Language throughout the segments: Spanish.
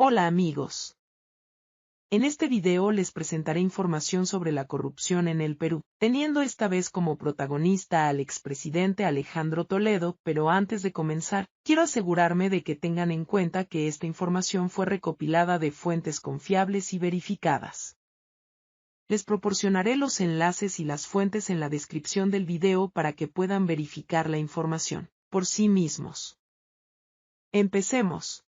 Hola amigos. En este video les presentaré información sobre la corrupción en el Perú, teniendo esta vez como protagonista al expresidente Alejandro Toledo, pero antes de comenzar, quiero asegurarme de que tengan en cuenta que esta información fue recopilada de fuentes confiables y verificadas. Les proporcionaré los enlaces y las fuentes en la descripción del video para que puedan verificar la información por sí mismos. Empecemos.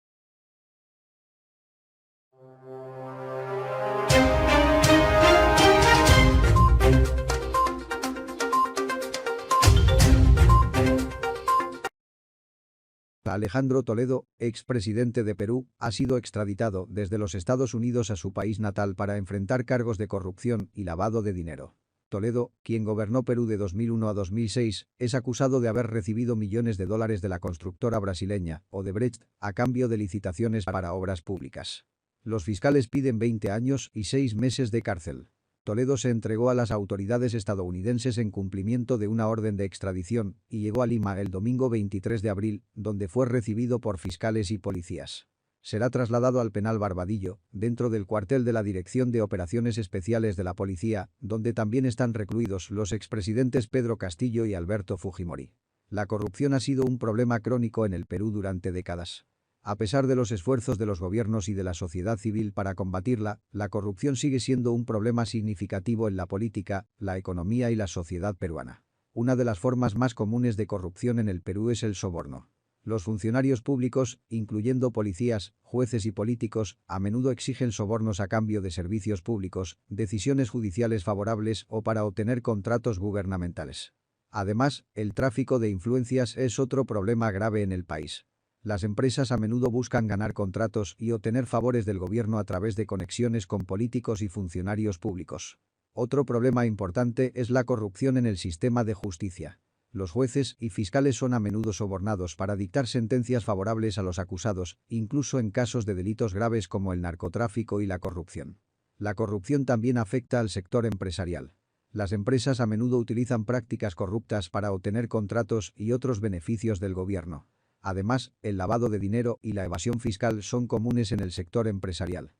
Alejandro Toledo, expresidente de Perú, ha sido extraditado desde los Estados Unidos a su país natal para enfrentar cargos de corrupción y lavado de dinero. Toledo, quien gobernó Perú de 2001 a 2006, es acusado de haber recibido millones de dólares de la constructora brasileña, Odebrecht, a cambio de licitaciones para obras públicas. Los fiscales piden 20 años y 6 meses de cárcel. Toledo se entregó a las autoridades estadounidenses en cumplimiento de una orden de extradición y llegó a Lima el domingo 23 de abril, donde fue recibido por fiscales y policías. Será trasladado al penal Barbadillo, dentro del cuartel de la Dirección de Operaciones Especiales de la Policía, donde también están recluidos los expresidentes Pedro Castillo y Alberto Fujimori. La corrupción ha sido un problema crónico en el Perú durante décadas. A pesar de los esfuerzos de los gobiernos y de la sociedad civil para combatirla, la corrupción sigue siendo un problema significativo en la política, la economía y la sociedad peruana. Una de las formas más comunes de corrupción en el Perú es el soborno. Los funcionarios públicos, incluyendo policías, jueces y políticos, a menudo exigen sobornos a cambio de servicios públicos, decisiones judiciales favorables o para obtener contratos gubernamentales. Además, el tráfico de influencias es otro problema grave en el país. Las empresas a menudo buscan ganar contratos y obtener favores del gobierno a través de conexiones con políticos y funcionarios públicos. Otro problema importante es la corrupción en el sistema de justicia. Los jueces y fiscales son a menudo sobornados para dictar sentencias favorables a los acusados, incluso en casos de delitos graves como el narcotráfico y la corrupción. La corrupción también afecta al sector empresarial. Las empresas a menudo utilizan prácticas corruptas para obtener contratos y otros beneficios del gobierno. Además, el lavado de dinero y la evasión fiscal son comunes en el sector empresarial.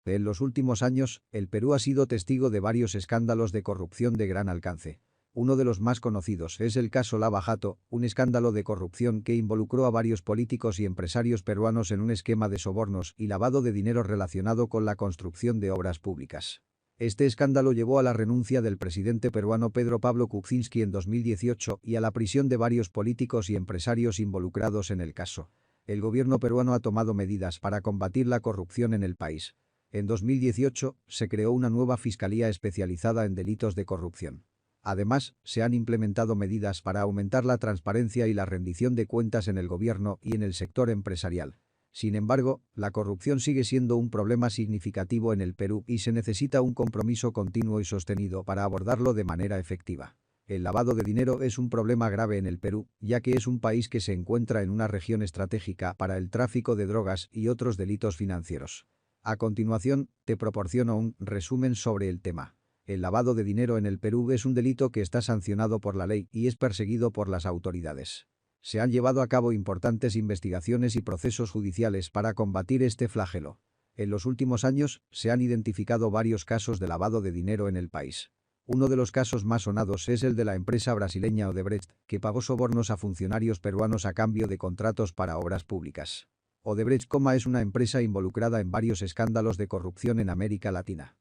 En los últimos años, el Perú ha sido testigo de varios escándalos de corrupción de gran alcance. Uno de los más conocidos es el caso Lava Jato, un escándalo de corrupción que involucró a varios políticos y empresarios peruanos en un esquema de sobornos y lavado de dinero relacionado con la construcción de obras públicas. Este escándalo llevó a la renuncia del presidente peruano Pedro Pablo Kuczynski en 2018 y a la prisión de varios políticos y empresarios involucrados en el caso. El gobierno peruano ha tomado medidas para combatir la corrupción en el país. En 2018, se creó una nueva fiscalía especializada en delitos de corrupción. Además, se han implementado medidas para aumentar la transparencia y la rendición de cuentas en el gobierno y en el sector empresarial. Sin embargo, la corrupción sigue siendo un problema significativo en el Perú y se necesita un compromiso continuo y sostenido para abordarlo de manera efectiva. El lavado de dinero es un problema grave en el Perú, ya que es un país que se encuentra en una región estratégica para el tráfico de drogas y otros delitos financieros. A continuación, te proporciono un resumen sobre el tema. El lavado de dinero en el Perú es un delito que está sancionado por la ley y es perseguido por las autoridades. Se han llevado a cabo importantes investigaciones y procesos judiciales para combatir este flagelo. En los últimos años, se han identificado varios casos de lavado de dinero en el país. Uno de los casos más sonados es el de la empresa brasileña Odebrecht, que pagó sobornos a funcionarios peruanos a cambio de contratos para obras públicas. Odebrecht, es una empresa involucrada en varios escándalos de corrupción en América Latina.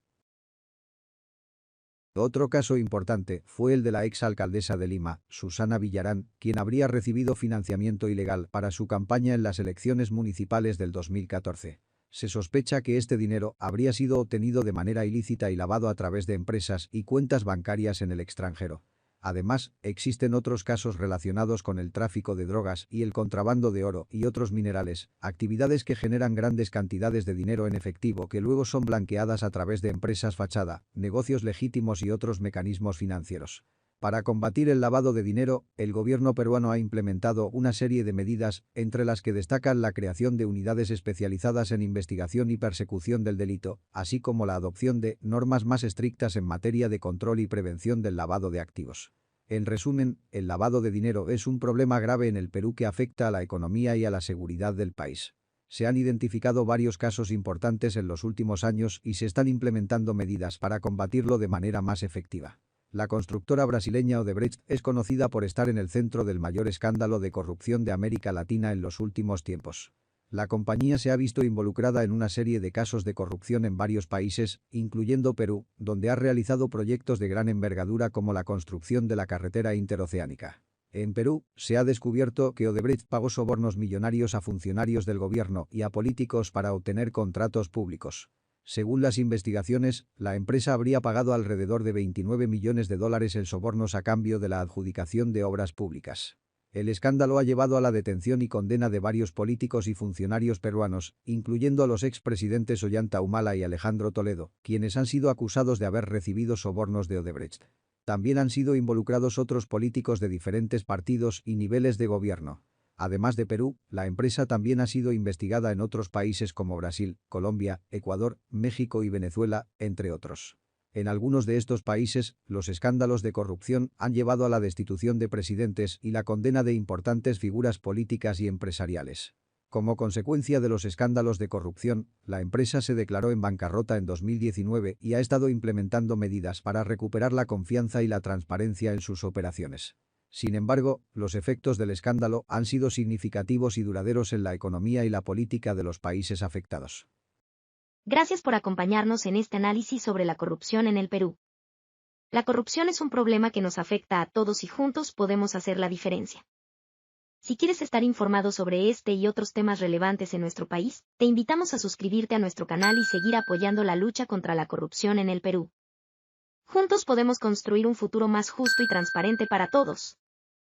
Otro caso importante fue el de la exalcaldesa de Lima, Susana Villarán, quien habría recibido financiamiento ilegal para su campaña en las elecciones municipales del 2014. Se sospecha que este dinero habría sido obtenido de manera ilícita y lavado a través de empresas y cuentas bancarias en el extranjero. Además, existen otros casos relacionados con el tráfico de drogas y el contrabando de oro y otros minerales, actividades que generan grandes cantidades de dinero en efectivo que luego son blanqueadas a través de empresas fachada, negocios legítimos y otros mecanismos financieros. Para combatir el lavado de dinero, el gobierno peruano ha implementado una serie de medidas, entre las que destacan la creación de unidades especializadas en investigación y persecución del delito, así como la adopción de normas más estrictas en materia de control y prevención del lavado de activos. En resumen, el lavado de dinero es un problema grave en el Perú que afecta a la economía y a la seguridad del país. Se han identificado varios casos importantes en los últimos años y se están implementando medidas para combatirlo de manera más efectiva. La constructora brasileña Odebrecht es conocida por estar en el centro del mayor escándalo de corrupción de América Latina en los últimos tiempos. La compañía se ha visto involucrada en una serie de casos de corrupción en varios países, incluyendo Perú, donde ha realizado proyectos de gran envergadura como la construcción de la carretera interoceánica. En Perú, se ha descubierto que Odebrecht pagó sobornos millonarios a funcionarios del gobierno y a políticos para obtener contratos públicos. Según las investigaciones, la empresa habría pagado alrededor de 29 millones de dólares en sobornos a cambio de la adjudicación de obras públicas. El escándalo ha llevado a la detención y condena de varios políticos y funcionarios peruanos, incluyendo a los expresidentes Ollanta Humala y Alejandro Toledo, quienes han sido acusados de haber recibido sobornos de Odebrecht. También han sido involucrados otros políticos de diferentes partidos y niveles de gobierno. Además de Perú, la empresa también ha sido investigada en otros países como Brasil, Colombia, Ecuador, México y Venezuela, entre otros. En algunos de estos países, los escándalos de corrupción han llevado a la destitución de presidentes y la condena de importantes figuras políticas y empresariales. Como consecuencia de los escándalos de corrupción, la empresa se declaró en bancarrota en 2019 y ha estado implementando medidas para recuperar la confianza y la transparencia en sus operaciones. Sin embargo, los efectos del escándalo han sido significativos y duraderos en la economía y la política de los países afectados. Gracias por acompañarnos en este análisis sobre la corrupción en el Perú. La corrupción es un problema que nos afecta a todos y juntos podemos hacer la diferencia. Si quieres estar informado sobre este y otros temas relevantes en nuestro país, te invitamos a suscribirte a nuestro canal y seguir apoyando la lucha contra la corrupción en el Perú. Juntos podemos construir un futuro más justo y transparente para todos.